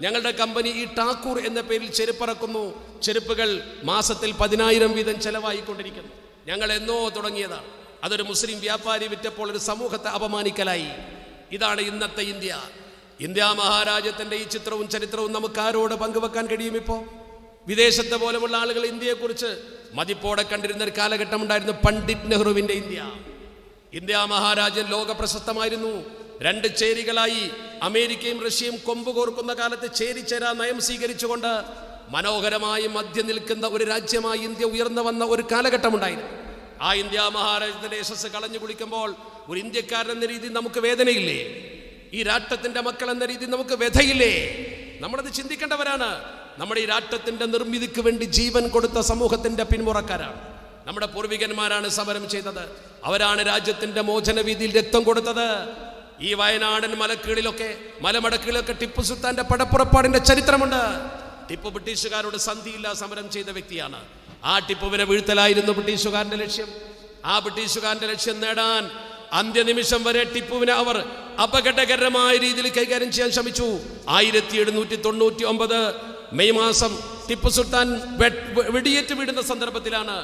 ഞങ്ങളുടെ കമ്പനി ഈ ടാക്കൂർ എന്ന പേരിൽ ചെരുപ്പിറക്കുന്നു. ചെരുപ്പുകൾ മാസത്തിൽ 10,000 വീതം ചെലവായിക്കൊണ്ടിരിക്കുന്നു. ഞങ്ങൾ എന്നോ തുടങ്ങിയതാണ്. അതൊരു മുസ്ലിം വ്യാപാരി വിറ്റപ്പോൾ ഒരു സമൂഹത്തെ അപമാനിക്കലായി. ഇതാണ് ഇന്നത്തെ ഇന്ത്യ. ഇന്ത്യ മഹാരാജ്യത്തിൻ്റെ ഈ ചിത്രവും ചരിത്രവും നമുക്ക് ആരോട് പങ്കുവെക്കാൻ കഴിയും? ഇപ്പോൾ വിദേശത്തെ പോലെയുള്ള ആളുകൾ ഇന്ത്യയെക്കുറിച്ച് മതിപ്പോടെ കണ്ടിരുന്ന ഒരു കാലഘട്ടം ഉണ്ടായിരുന്നു, പണ്ഡിറ്റ് നെഹ്റുവിൻ്റെ ഇന്ത്യ. ഇന്ത്യ മഹാരാജ്യം ലോക പ്രശസ്തമായിരുന്നു. 2 ചേരികളായി അമേരിക്കയും റഷ്യയും കൊമ്പ് കോർക്കുന്ന കാലത്ത് ചേരിചേരാ നയം സ്വീകരിച്ചുകൊണ്ട് മനോഹരമായി മധ്യ നിൽക്കുന്ന ഒരു രാജ്യമായി ഇന്ത്യ ഉയർന്നു വന്ന ഒരു കാലഘട്ടമുണ്ടായിരുന്നു. ആ ഇന്ത്യ മഹാരാജ്യത്തിൻ്റെ യശസ് കളഞ്ഞു കുളിക്കുമ്പോൾ ഒരു ഇന്ത്യക്കാരൻ എന്ന രീതിയിൽ നമുക്ക് വേദനയില്ലേ? ഈ രാഷ്ട്രത്തിന്റെ മക്കൾ എന്ന രീതിയിൽ നമുക്ക് വ്യഥയില്ലേ? നമ്മളത് ചിന്തിക്കേണ്ടവരാണ്. നമ്മുടെ ഈ രാഷ്ട്രത്തിന്റെ നിർമ്മിതിക്ക് വേണ്ടി ജീവൻ കൊടുത്ത സമൂഹത്തിന്റെ പിന്മുറക്കാരാണ്. നമ്മുടെ പൂർവികന്മാരാണ് സമരം ചെയ്തത്. അവരാണ് രാജ്യത്തിന്റെ മോചന വീതിയിൽ രക്തം കൊടുത്തത്. ഈ വയനാടൻ മലമടക്കുകളിലൊക്കെ ടിപ്പു സുൽത്താന്റെ പടപ്പുറപ്പാടിന്റെ ചരിത്രമുണ്ട്. ടിപ്പു ബ്രിട്ടീഷുകാരോട് സന്ധിയില്ല സമരം ചെയ്ത വ്യക്തിയാണ്. ആ ടിപ്പുവിനെ വീഴ്ത്തലായിരുന്നു ബ്രിട്ടീഷുകാരന്റെ ലക്ഷ്യം. ആ ബ്രിട്ടീഷുകാരന്റെ ലക്ഷ്യം നേടാൻ അന്ത്യനിമിഷം വരെ ടിപ്പുവിനെ അവർ അപകടകരമായ രീതിയിൽ കൈകാര്യം ചെയ്യാൻ ശ്രമിച്ചു. 1799 മെയ് മാസം ടിപ്പു സുൽത്താൻ വെടിയേറ്റ് വീടുന്ന സന്ദർഭത്തിലാണ്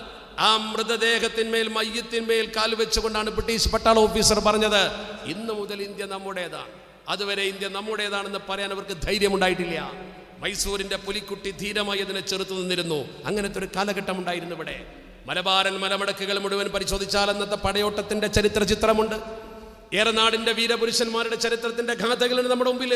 ആ മൃതദേഹത്തിന്മേൽ, മയ്യത്തിന്മേൽ കാൽ വെച്ചുകൊണ്ടാണ് ബ്രിട്ടീഷ് പട്ടാള ഓഫീസർ പറഞ്ഞത്, ഇന്നു മുതൽ ഇന്ത്യ നമ്മുടേതാണ്. അതുവരെ ഇന്ത്യ നമ്മുടേതാണെന്ന് പറയാൻ അവർക്ക് ധൈര്യമുണ്ടായിട്ടില്ല. മൈസൂരിന്റെ പുലിക്കുട്ടി ധീരമായി അതിനെ ചെറുത്തു നിന്നിരുന്നു. അങ്ങനത്തെ ഒരു കാലഘട്ടം ഉണ്ടായിരുന്നു ഇവിടെ. മലബാരൻ മലമടക്കുകൾ മുഴുവൻ പരിശോധിച്ചാൽ അന്നത്തെ പടയോട്ടത്തിന്റെ ചരിത്ര ചിത്രമുണ്ട്. ഏറനാടിന്റെ വീരപുരുഷന്മാരുടെ ചരിത്രത്തിന്റെ ഗാഥകളുണ്ട് നമ്മുടെ മുമ്പിൽ.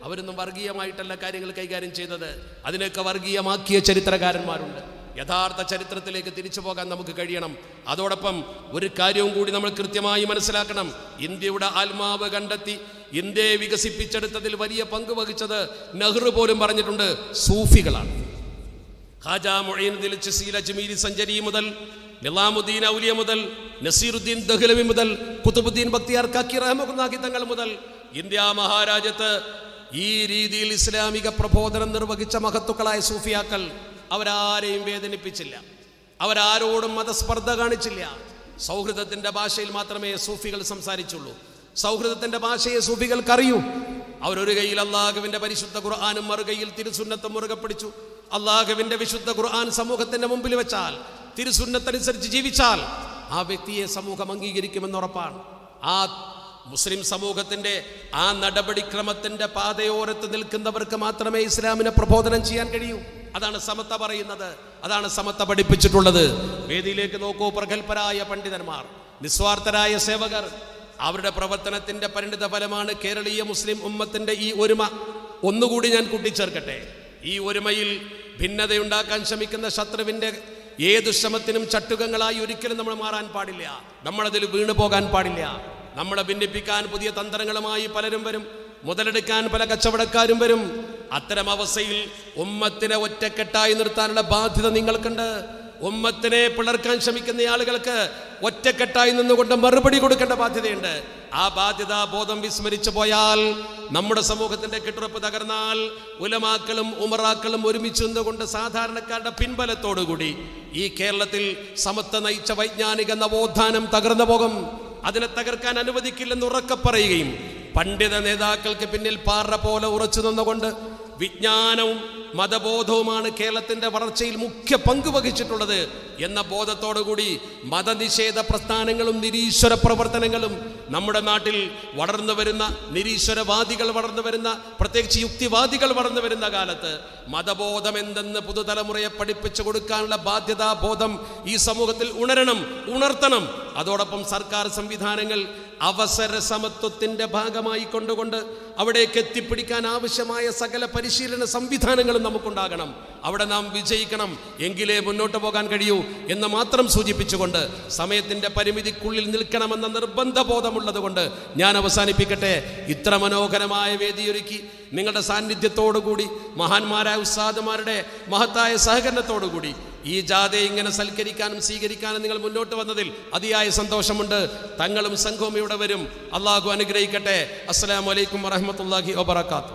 അവരൊന്നും വർഗീയമായിട്ടല്ല കാര്യങ്ങൾ കൈകാര്യം ചെയ്തത്. അതിനൊക്കെ വർഗീയമാക്കിയ ചരിത്രകാരന്മാരുണ്ട്. യഥാർത്ഥ ചരിത്രത്തിലേക്ക് തിരിച്ചു പോകാൻ നമുക്ക് കഴിയണം. അതോടൊപ്പം ഒരു കാര്യവും കൂടി നമ്മൾ കൃത്യമായി മനസ്സിലാക്കണം. ഇന്ത്യയുടെ ആത്മാവ് കണ്ടെത്തി ഇന്ത്യയെ വികസിപ്പിച്ചെടുത്തതിൽ വലിയ പങ്ക് വഹിച്ചത് നെഹ്റു പോലും പറഞ്ഞിട്ടുണ്ട്, സൂഫികളാണ്. ഖാജ മുഈനുദ്ദീൻ ചിസ്തി അജ്മീരി സഞ്ചരി മുതൽ നിസാമുദ്ദീൻ ഔലിയ മുതൽ നസീറുദ്ദീൻ ദഹ്ലവി മുതൽ കുതുബുദ്ദീൻ ബക്തിയാർ കാക്കി റഹ്മത്തുള്ളാഹി തങ്ങൾ മുതൽ ഇന്ത്യ മഹാരാജ്യത്ത് ഈ രീതിയിൽ ഇസ്ലാമിക പ്രബോധനം നിർവഹിച്ച മഹത്തുക്കളായ സൂഫിയാക്കൾ അവരാരെയും വേദനിപ്പിച്ചില്ല. അവരാരോടും മതസ്പർദ്ധ കാണിച്ചില്ല. സൗഹൃദത്തിന്റെ ഭാഷയിൽ മാത്രമേ സൂഫികൾ സംസാരിച്ചുള്ളൂ. സൗഹൃദത്തിന്റെ ഭാഷയെ സൂഫികൾക്കറിയൂ. അവരൊരു കയ്യിൽ അള്ളാഹുവിന്റെ പരിശുദ്ധ ഖുർആനും മറുകയിൽ തിരുസുന്നത്തും മുറുകെ പിടിച്ചു. അള്ളാഹുവിന്റെ വിശുദ്ധ ഖുർആൻ സമൂഹത്തിന്റെ മുമ്പിൽ വെച്ചാൽ, തിരുസുന്നത്തനുസരിച്ച് ജീവിച്ചാൽ ആ വ്യക്തിയെ സമൂഹം അംഗീകരിക്കുമെന്ന് ഉറപ്പാണ്. ആ മുസ്ലിം സമൂഹത്തിന്റെ ആ നടപടിക്രമത്തിന്റെ പാതയോരത്ത് നിൽക്കുന്നവർക്ക് മാത്രമേ ഇസ്ലാമിനെ പ്രബോധനം ചെയ്യാൻ കഴിയൂ. അതാണ് സമത്ത പറയുന്നത്. അതാണ് സമത്ത പഠിപ്പിച്ചിട്ടുള്ളത്. വേദിയിലേക്ക് നോക്കൂ, പ്രഗത്ഭരായ പണ്ഡിതന്മാർ, നിസ്വാർത്ഥരായ സേവകർ. അവരുടെ പ്രവർത്തനത്തിന്റെ പരിണിത ഫലമാണ് കേരളീയ മുസ്ലിം ഉമ്മത്തിന്റെ ഈ ഒരുമ. ഒന്നുകൂടി ഞാൻ കൂട്ടിച്ചേർക്കട്ടെ, ഈ ഒരുമയിൽ ഭിന്നതയുണ്ടാക്കാൻ ശ്രമിക്കുന്ന ശത്രുവിന്റെ ഏതു ശ്രമത്തിനും ചട്ടുകങ്ങളായി ഒരിക്കലും നമ്മൾ മാറാൻ പാടില്ല. നമ്മളതിൽ വീണു പോകാൻ പാടില്ല. നമ്മളെ ഭിന്നിപ്പിക്കാൻ പുതിയ തന്ത്രങ്ങളുമായി പലരും വരും. മുതലെടുക്കാൻ പല കച്ചവടക്കാരും വരും. അത്തരം അവസ്ഥയിൽ ഉമ്മത്തിനെ ഒറ്റക്കെട്ടായി നിർത്താനുള്ള ബാധ്യത നിങ്ങൾക്കുണ്ട്. ഉമ്മത്തിനെ പിളർക്കാൻ ശ്രമിക്കുന്ന ആളുകൾക്ക് ഒറ്റക്കെട്ടായി നിന്നുകൊണ്ട് മറുപടി കൊടുക്കേണ്ട ബാധ്യതയുണ്ട്. ആ ബാധ്യതാ ബോധം വിസ്മരിച്ചു പോയാൽ, നമ്മുടെ സമൂഹത്തിന്റെ കെട്ടുറപ്പ് തകർന്നാൽ, ഉലമാക്കളും ഉമറാക്കളും ഒരുമിച്ച് നിന്നുകൊണ്ട് സാധാരണക്കാരുടെ പിൻബലത്തോടുകൂടി ഈ കേരളത്തിൽ സമത്വ നയിച്ച വൈജ്ഞാനിക നവോത്ഥാനം തകർന്നു പോകും. അതിനെ തകർക്കാൻ അനുവദിക്കില്ലെന്ന് ഉറക്കെ പറയുകയും പണ്ഡിത നേതാക്കൾക്ക് പിന്നിൽ പാറ പോലെ ഉറച്ചു നിന്നുകൊണ്ട് വിജ്ഞാനവും മതബോധവുമാണ് കേരളത്തിൻ്റെ വളർച്ചയിൽ മുഖ്യ പങ്ക് വഹിച്ചിട്ടുള്ളത് എന്ന ബോധത്തോടുകൂടി മതനിഷേധ പ്രസ്ഥാനങ്ങളും നിരീശ്വര പ്രവർത്തനങ്ങളും നമ്മുടെ നാട്ടിൽ വളർന്നു വരുന്ന, നിരീശ്വരവാദികൾ വളർന്നു വരുന്ന, പ്രത്യേകിച്ച് യുക്തിവാദികൾ വളർന്നു വരുന്ന കാലത്ത് മതബോധം എന്തെന്ന് പുതുതലമുറയെ പഠിപ്പിച്ചു കൊടുക്കാനുള്ള ബാധ്യതാബോധം ഈ സമൂഹത്തിൽ ഉണർത്തണം. അതോടൊപ്പം സർക്കാർ സംവിധാനങ്ങൾ അവസര സമത്വത്തിൻ്റെ ഭാഗമായി കൊണ്ടുകൊണ്ട് അവിടേക്ക് എത്തിപ്പിടിക്കാൻ ആവശ്യമായ സകല പരിശീലന സംവിധാനങ്ങളും നമുക്കുണ്ടാകണം. അവിടെ നാം വിജയിക്കണം, എങ്കിലേ മുന്നോട്ട് പോകാൻ കഴിയൂ എന്ന് മാത്രം സൂചിപ്പിച്ചുകൊണ്ട് സമയത്തിൻ്റെ പരിമിതിക്കുള്ളിൽ നിൽക്കണമെന്ന നിർബന്ധ ബോധമുള്ളത് കൊണ്ട് ഞാൻ അവസാനിപ്പിക്കട്ടെ. ഇത്ര മനോഹരമായ വേദിയൊരുക്കി നിങ്ങളുടെ സാന്നിധ്യത്തോടുകൂടി, മഹാന്മാരായ ഉസ്താദുമാരുടെ മഹത്തായ സഹകരണത്തോടുകൂടി ഈ ജാഥയെ ഇങ്ങനെ സൽക്കരിക്കാനും സ്വീകരിക്കാനും നിങ്ങൾ മുന്നോട്ട് വന്നതിൽ അതിയായ സന്തോഷമുണ്ട്. തങ്ങളും സംഘവും ഇവിടെ വരും. അള്ളാഹു അനുഗ്രഹിക്കട്ടെ. അസ്സലാമു അലൈക്കും വറഹ്മത്തുള്ളാഹി വബറകാതുഹു.